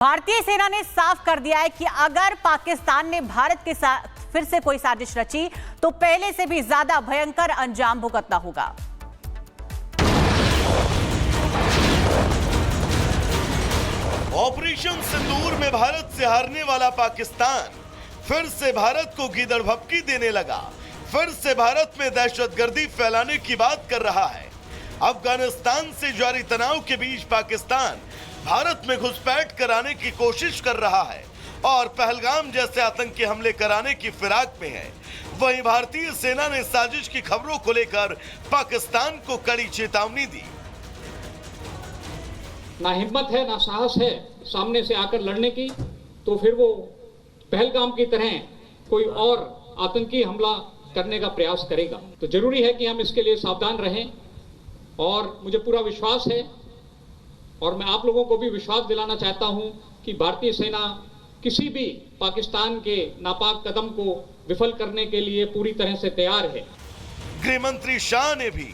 भारतीय सेना ने साफ कर दिया है कि अगर पाकिस्तान ने भारत के साथ फिर से कोई साजिश रची तो पहले से भी ज्यादा भयंकर अंजाम भुगतना होगा। ऑपरेशन सिंदूर में भारत से हारने वाला पाकिस्तान फिर से भारत को गीदड़ भपकी देने लगा। फिर से भारत में दहशतगर्दी फैलाने की बात कर रहा है। अफगानिस्तान से जारी तनाव के बीच पाकिस्तान भारत में घुसपैठ कराने की कोशिश कर रहा है और पहलगाम जैसे आतंकी हमले कराने की फिराक में है। वहीं भारतीय सेना ने साजिश की खबरों को लेकर पाकिस्तान को कड़ी चेतावनी दी। ना हिम्मत है ना साहस है सामने से आकर लड़ने की, तो फिर वो पहलगाम की तरह कोई और आतंकी हमला करने का प्रयास करेगा। तो जरूरी है कि हम इसके लिए सावधान रहें और मुझे पूरा विश्वास है और मैं आप लोगों को भी विश्वास दिलाना चाहता हूं कि भारतीय सेना किसी भी पाकिस्तान के नापाक कदम को विफल करने के लिए पूरी तरह से तैयार है। गृह मंत्री शाह ने भी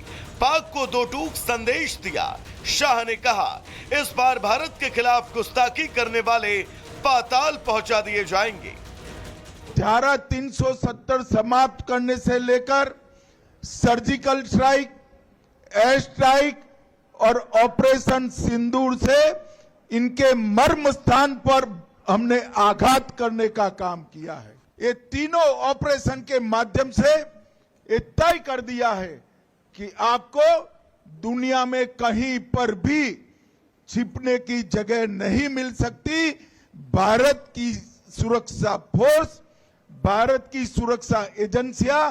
पाक को दो टूक संदेश दिया। शाह ने कहा, इस बार भारत के खिलाफ गुस्ताखी करने वाले पाताल पहुंचा दिए जाएंगे। धारा 370 समाप्त करने से लेकर सर्जिकल स्ट्राइक, एयर स्ट्राइक और ऑपरेशन सिंदूर से इनके मर्म स्थान पर हमने आघात करने का काम किया है। ये तीनों ऑपरेशन के माध्यम से ये तय कर दिया है कि आपको दुनिया में कहीं पर भी छिपने की जगह नहीं मिल सकती। भारत की सुरक्षा फोर्स, भारत की सुरक्षा एजेंसियां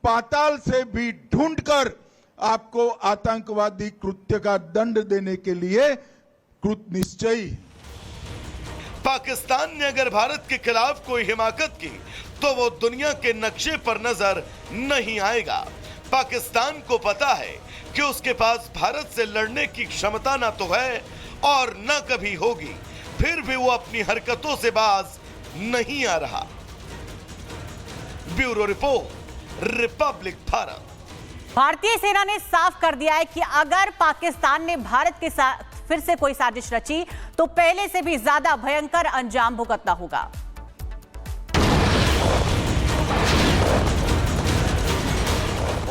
पाताल से भी ढूंढकर आपको आतंकवादी कृत्य का दंड देने के लिए कृत निश्चयी। पाकिस्तान ने अगर भारत के खिलाफ कोई हिमाकत की तो वो दुनिया के नक्शे पर नजर नहीं आएगा। पाकिस्तान को पता है कि उसके पास भारत से लड़ने की क्षमता ना तो है और न कभी होगी, फिर भी वो अपनी हरकतों से बाज नहीं आ रहा। Bureau report, Republic Bharat. भारतीय सेना ने साफ कर दिया है कि अगर पाकिस्तान ने भारत के साथ फिर से कोई साजिश रची तो पहले से भी ज्यादा भयंकर अंजाम भुगतना होगा।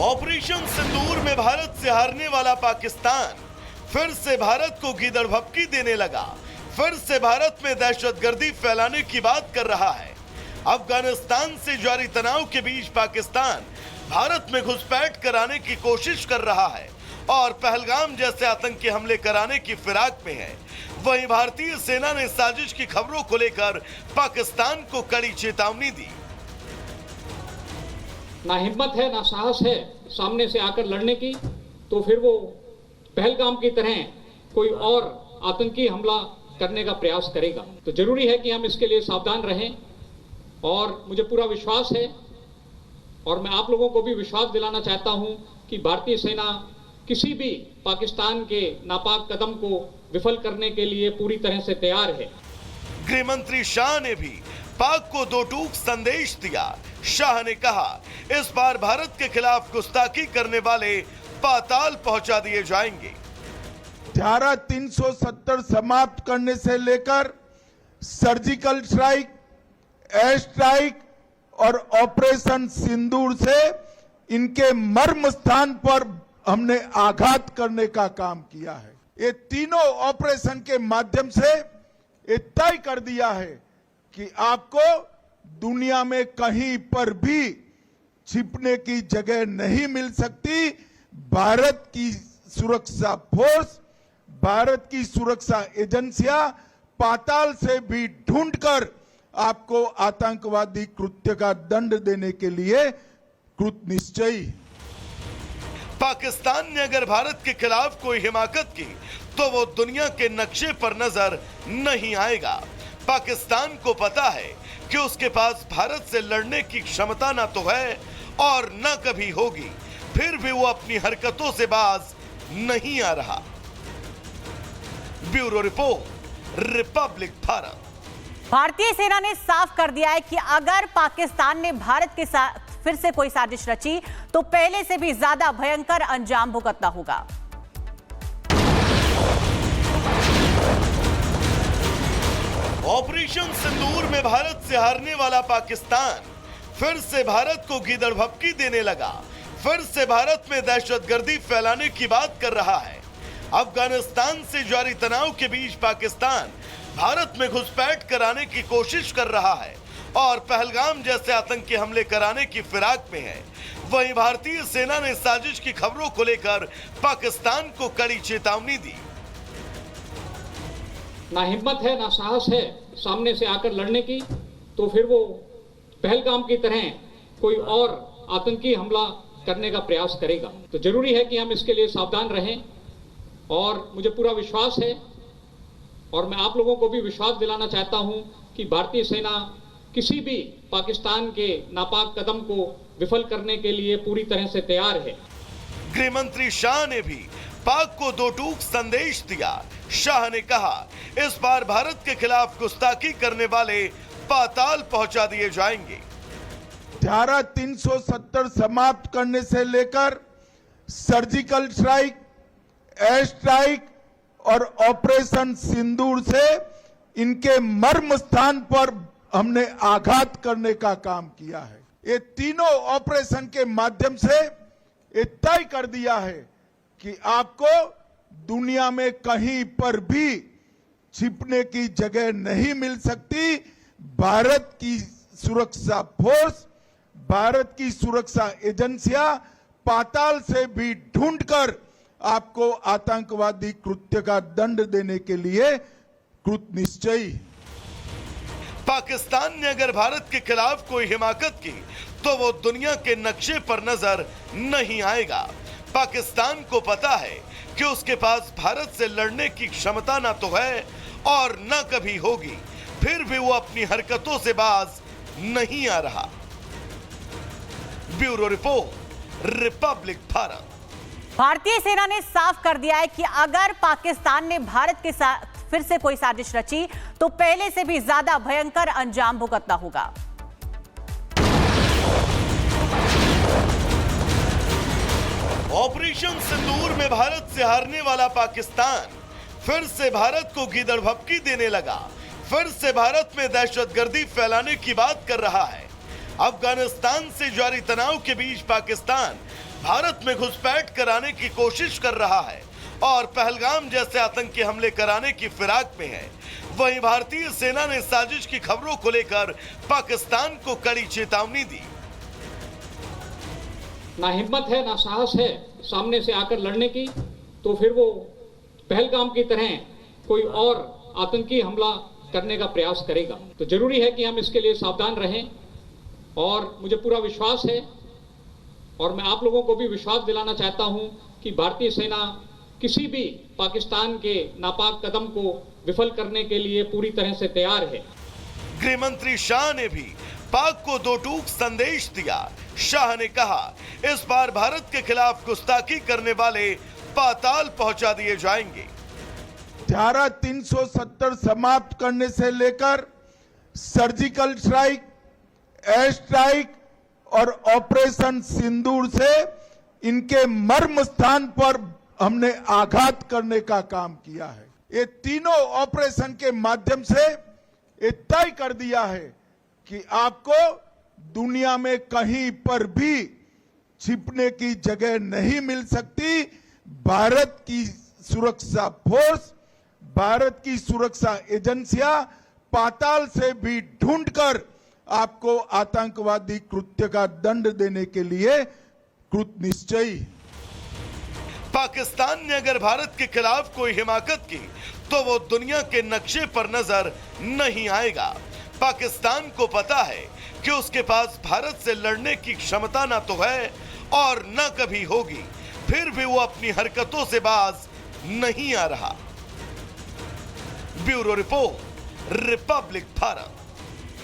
ऑपरेशन सिंदूर में भारत से हारने वाला पाकिस्तान फिर से भारत को गीदड़ भपकी देने लगा। फिर से भारत में दहशतगर्दी फैलाने की बात कर रहा है। अफगानिस्तान से जारी तनाव के बीच पाकिस्तान भारत में घुसपैठ कराने की कोशिश कर रहा है और पहलगाम जैसे आतंकी हमले कराने की फिराक में है। वहीं भारतीय सेना ने साजिश की खबरों को लेकर पाकिस्तान को कड़ी चेतावनी दी। ना हिम्मत है ना साहस है सामने से आकर लड़ने की, तो फिर वो पहलगाम की तरह कोई और आतंकी हमला करने का प्रयास करेगा। तो जरूरी है कि हम इसके लिए सावधान रहें और मुझे पूरा विश्वास है और मैं आप लोगों को भी विश्वास दिलाना चाहता हूं कि भारतीय सेना किसी भी पाकिस्तान के नापाक कदम को विफल करने के लिए पूरी तरह से तैयार है। गृह मंत्री शाह ने भी पाक को दो टूक संदेश दिया। शाह ने कहा, इस बार भारत के खिलाफ गुस्ताखी करने वाले पाताल पहुंचा दिए जाएंगे। धारा 370 समाप्त करने से लेकर सर्जिकल स्ट्राइक, एयर स्ट्राइक और ऑपरेशन सिंदूर से इनके मर्म स्थान पर हमने आघात करने का काम किया है। ये तीनों ऑपरेशन के माध्यम से ये तय कर दिया है कि आपको दुनिया में कहीं पर भी छिपने की जगह नहीं मिल सकती। भारत की सुरक्षा फोर्स, भारत की सुरक्षा एजेंसियां पाताल से भी ढूंढकर आपको आतंकवादी कृत्य का दंड देने के लिए कृत निश्चयी। पाकिस्तान ने अगर भारत के खिलाफ कोई हिमाकत की तो वो दुनिया के नक्शे पर नजर नहीं आएगा। पाकिस्तान को पता है कि उसके पास भारत से लड़ने की क्षमता ना तो है और न कभी होगी, फिर भी वो अपनी हरकतों से बाज नहीं आ रहा। Bureau report, Republic Bharat. भारतीय सेना ने साफ कर दिया है कि अगर पाकिस्तान ने भारत के साथ फिर से कोई साजिश रची तो पहले से भी ज्यादा भयंकर अंजाम भुगतना होगा। ऑपरेशन सिंदूर में भारत से हारने वाला पाकिस्तान फिर से भारत को गीदड़ भपकी देने लगा। फिर से भारत में दहशतगर्दी फैलाने की बात कर रहा है। अफगानिस्तान से जारी तनाव के बीच पाकिस्तान भारत में घुसपैठ कराने की कोशिश कर रहा है और पहलगाम जैसे आतंकी हमले कराने की फिराक में है। वहीं भारतीय सेना ने साजिश की खबरों को लेकर पाकिस्तान को कड़ी चेतावनी दी। ना हिम्मत है ना साहस है सामने से आकर लड़ने की, तो फिर वो पहलगाम की तरह कोई और आतंकी हमला करने का प्रयास करेगा। तो जरूरी है कि हम इसके लिए सावधान रहें और मुझे पूरा विश्वास है और मैं आप लोगों को भी विश्वास दिलाना चाहता हूं कि भारतीय सेना किसी भी पाकिस्तान के नापाक कदम को विफल करने के लिए पूरी तरह से तैयार है। गृह मंत्री शाह ने भी पाक को दो टूक संदेश दिया। शाह ने कहा, इस बार भारत के खिलाफ गुस्ताखी करने वाले पाताल पहुंचा दिए जाएंगे। धारा 370 समाप्त करने से लेकर सर्जिकल स्ट्राइक, एयर स्ट्राइक और ऑपरेशन सिंदूर से इनके मर्म स्थान पर हमने आघात करने का काम किया है। ये तीनों ऑपरेशन के माध्यम से ये तय कर दिया है कि आपको दुनिया में कहीं पर भी छिपने की जगह नहीं मिल सकती। भारत की सुरक्षा फोर्स, भारत की सुरक्षा एजेंसियां पाताल से भी ढूंढकर आपको आतंकवादी कृत्य का दंड देने के लिए कृत निश्चयी। पाकिस्तान ने अगर भारत के खिलाफ कोई हिमाकत की तो वो दुनिया के नक्शे पर नजर नहीं आएगा। पाकिस्तान को पता है कि उसके पास भारत से लड़ने की क्षमता ना तो है और न कभी होगी, फिर भी वो अपनी हरकतों से बाज नहीं आ रहा। Bureau report, Republic Bharat. भारतीय सेना ने साफ कर दिया है कि अगर पाकिस्तान ने भारत के साथ फिर से कोई साजिश रची तो पहले से भी ज्यादा भयंकर अंजाम भुगतना होगा। ऑपरेशन सिंदूर में भारत से हारने वाला पाकिस्तान फिर से भारत को गीदड़ भपकी देने लगा। फिर से भारत में दहशतगर्दी फैलाने की बात कर रहा है। अफगानिस्तान से जारी तनाव के बीच पाकिस्तान भारत में घुसपैठ कराने की कोशिश कर रहा है और पहलगाम जैसे आतंकी हमले कराने की फिराक में है। वहीं भारतीय सेना ने साजिश की खबरों को लेकर पाकिस्तान को कड़ी चेतावनी दी। ना हिम्मत है ना साहस है सामने से आकर लड़ने की, तो फिर वो पहलगाम की तरह कोई और आतंकी हमला करने का प्रयास करेगा। तो जरूरी है कि हम इसके लिए सावधान रहें और मुझे पूरा विश्वास है और मैं आप लोगों को भी विश्वास दिलाना चाहता हूं कि भारतीय सेना किसी भी पाकिस्तान के नापाक कदम को विफल करने के लिए पूरी तरह से तैयार है। गृह मंत्री शाह ने भी पाक को दो टूक संदेश दिया। शाह ने कहा, इस बार भारत के खिलाफ गुस्ताखी करने वाले पाताल पहुंचा दिए जाएंगे। धारा 370 समाप्त करने से लेकर सर्जिकल स्ट्राइक, एयर स्ट्राइक और ऑपरेशन सिंदूर से इनके मर्म स्थान पर हमने आघात करने का काम किया है। ये तीनों ऑपरेशन के माध्यम से ये तय कर दिया है कि आपको दुनिया में कहीं पर भी छिपने की जगह नहीं मिल सकती। भारत की सुरक्षा फोर्स, भारत की सुरक्षा एजेंसियां पाताल से भी ढूंढकर आपको आतंकवादी कृत्य का दंड देने के लिए कृत निश्चयी। पाकिस्तान ने अगर भारत के खिलाफ कोई हिमाकत की तो वो दुनिया के नक्शे पर नजर नहीं आएगा। पाकिस्तान को पता है कि उसके पास भारत से लड़ने की क्षमता ना तो है और न कभी होगी, फिर भी वो अपनी हरकतों से बाज नहीं आ रहा। Bureau report, Republic Bharat.